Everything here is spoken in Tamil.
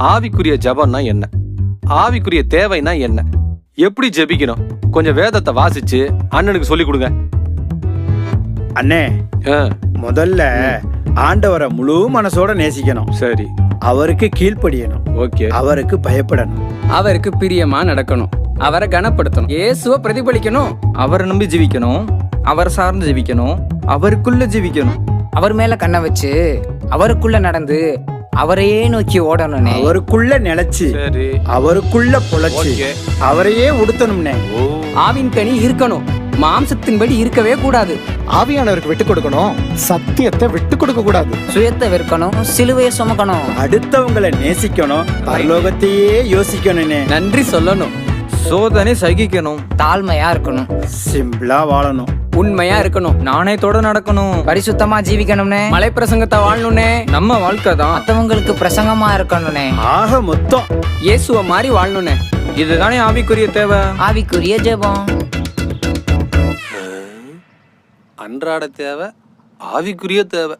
ஆவிக்குரிய ஜபம்னா என்ன, ஆவிக்குரிய தேவைனா என்ன, எப்படி ஜெபிக்கணும், கொஞ்சம் வேதத்தை வாசிச்சு அண்ணனுக்கு சொல்லி கொடுங்க. அண்ணே, முதல்ல ஆண்டவரை முழு மனசோட நேசிக்கணும். சரி. அவருக்கு கீழ்ப்படியணும். ஓகே. அவருக்கு பயப்படணும். அவருக்கு பிரியமா நடக்கணும். அவரை கனப்படுத்தணும். இயேசுவை பிரதிபலிக்கணும். அவரை நம்பி ஜீவிக்கணும். அவரை சார்ந்து ஜீவிக்கணும். அவருக்குள்ள ஜீவிக்கணும். அவர் மேல கண்ணை வச்சு அவருக்குள்ள நடந்து அவரையே நோக்கி ஓடணும்னே. அவருக்குள்ள நிலைச்சு அவருக்குள்ள பொழைச்சு அவரையே உடுத்தணும்னே. ஆவின் கனி இருக்கணும், மாம்சத்தின்படி இருக்கவே கூடாது. ஆவியானவருக்கு விட்டு கொடுக்கணும், சத்தியத்தை விட்டு கொடுக்க கூடாது. சுயத்தை வெறுக்கணும், சிலுவையை சுமக்கணும். அடுத்தவங்களை நேசிக்கணும், பரலோகத்தையே யோசிக்கணும்னே. நன்றி சொல்லணும், சோதனை சகிக்கணும், தாழ்மையா இருக்கணும், சிம்பிளா வாழணும், உண்மையா இருக்கணும், நாணயத்தோட நடக்கணும், பரிசுத்தமா ஜீவிக்கணும்னே. மலை பிரசங்கத்தை வாழணும்னே. நம்ம வாழ்க்கை தான் மத்தவங்களுக்கு பிரசங்கமா இருக்கணும்னே. ஆக மொத்தம் இயேசுவ மாதிரி வாழணும்னே. இதுதானே ஆவிக்குரிய தேவை. ஆவிக்குரிய ஜெபம். அன்றாட தேவை, ஆவிக்குரிய தேவை.